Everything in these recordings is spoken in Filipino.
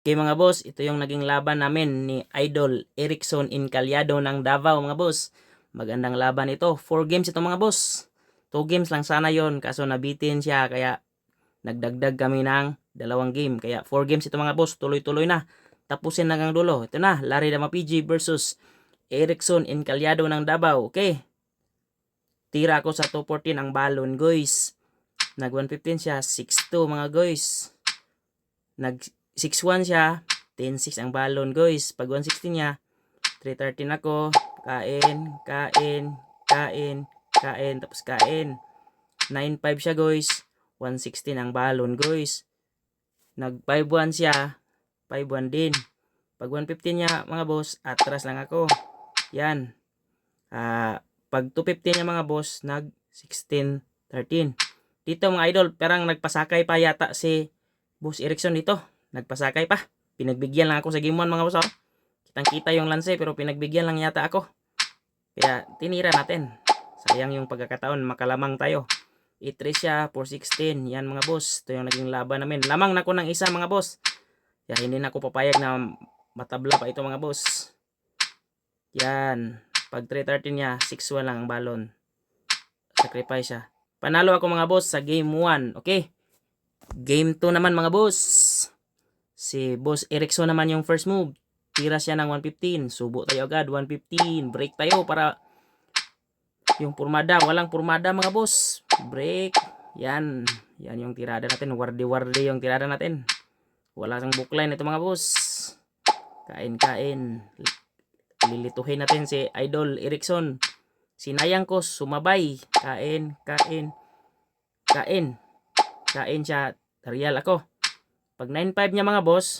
Okay mga boss, ito yung naging laban namin ni Idol Erickson Incalyado ng Davao mga boss. Magandang laban ito. 4 games ito mga boss. 2 games lang sana yon kaso nabitin siya kaya nagdagdag kami ng 2 game. Kaya 4 games ito mga boss. Tuloy-tuloy na. Tapusin hanggang dulo. Ito na, Larry Dama PG versus Erickson Incalyado ng Davao. Okay. Tira ko sa 214 ang balon guys. Nag 115 siya, 6-2 mga guys. Nag 6-1 siya, 10-6 ang balon guys. Pag 116 niya, 313 ako. Kain, tapos kain. 9-5 siya guys. 116 ang balon guys. Nag 5-1 siya, 5-1 din. Pag 115 niya mga boss, atras lang ako. Yan. Pag 215 niya mga boss, nag 16-13. Dito mga idol, parang nagpasakay pa yata si Boss Erickson dito. Nagpasakay pa. Pinagbigyan lang ako sa game 1 mga boss. Kitang kita yung lance pero pinagbigyan lang yata ako. Kaya tinira natin. Sayang yung pagkakataon. Makalamang tayo. 8-3 siya. 4-16. Yan mga boss. Ito yung naging laban namin. Lamang na ko ng isa mga boss. Kaya hindi na ako papayag na matabla pa ito mga boss. Yan. Pag 313 niya, 6-1 lang ang balon. Sacrifice siya. Panalo ako mga boss sa game 1. Okay. Game 2 naman mga boss. Si Boss Erickson naman yung first move. Tira siya ng 115. Subo tayo agad. 115. Break tayo para yung purmada. Walang purmada mga boss. Break. Yan. Yan yung tirada natin. Wardi-wardi yung tirada natin. Wala sang bookline ito mga boss. Kain. Lilituhin natin si Idol Erickson. Sinayang ko, sumabay. Kain siya. Real ako. Pag 9-5 niya mga boss,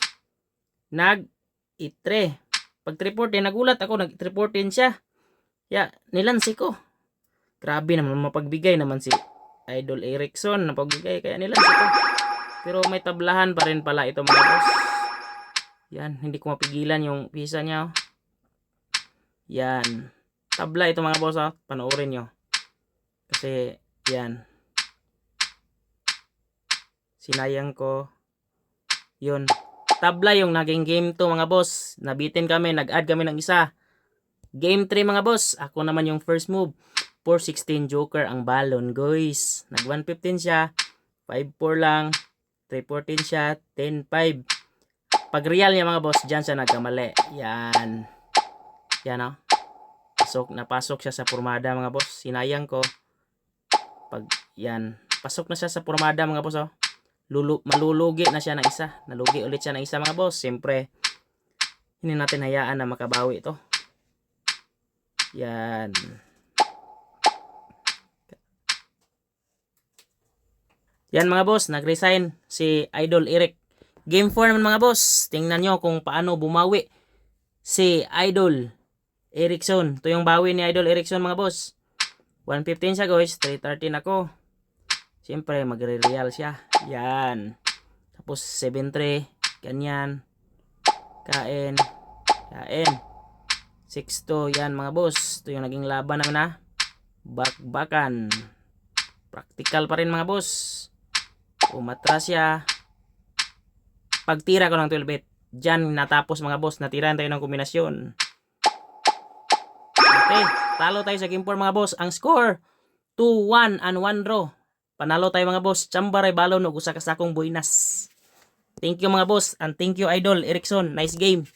nag-itre. Pag 314, nagulat ako, nag-314 siya. Ya, nilansi ko. Grabe naman, mapagbigay naman si Idol Erickson. Napagbigay, kaya nilansi ko. Pero may tablahan pa rin pala ito mga boss. Yan, hindi ko mapigilan yung pisa niya. Yan. Tabla ito mga boss, panoorin nyo. Kasi, yan. Sinayang ko. Yun. Tabla yung naging game 2 mga boss. Nabitin kami, nag-add kami ng isa. Game 3 mga boss. Ako naman yung first move. 416 joker ang balon guys. Nag 115 siya. 5-4 lang. 314 siya. 10-5. Pag real niya mga boss, dyan siya nagkamali. Yan. Yan o. Napasok siya sa purmada mga boss. Sinayang ko. Pag yan. Pasok na siya sa purmada mga boss o. Malulugi na siya ng isa. Nalugi ulit siya ng isa mga boss. Siyempre, hindi natin hayaan na makabawi ito. Yan. Yan mga boss. Nag-resign si Idol Eric. Game 4 naman mga boss. Tingnan nyo kung paano bumawi si Idol Erickson. Ito yung bawi ni Idol Erickson mga boss. 115 siya guys. 313 ako. Siyempre, magre-real siya. Yan. Tapos, 7-3. Ganyan. Kain. 6-2. Yan, mga boss. Ito yung naging laban namin na. Bakbakan. Practical pa rin, mga boss. Umatras siya. Pagtira ko ng 12-8. Diyan, natapos, mga boss. Natiran tayo ng kombinasyon. Okay. Talo tayo sa game 4, mga boss. Ang score, 2-1 and 1 draw. Panalo tayo mga boss. Chambaray balon ug usa ka sakong buinas. Thank you mga boss and thank you Idol Erickson. Nice game.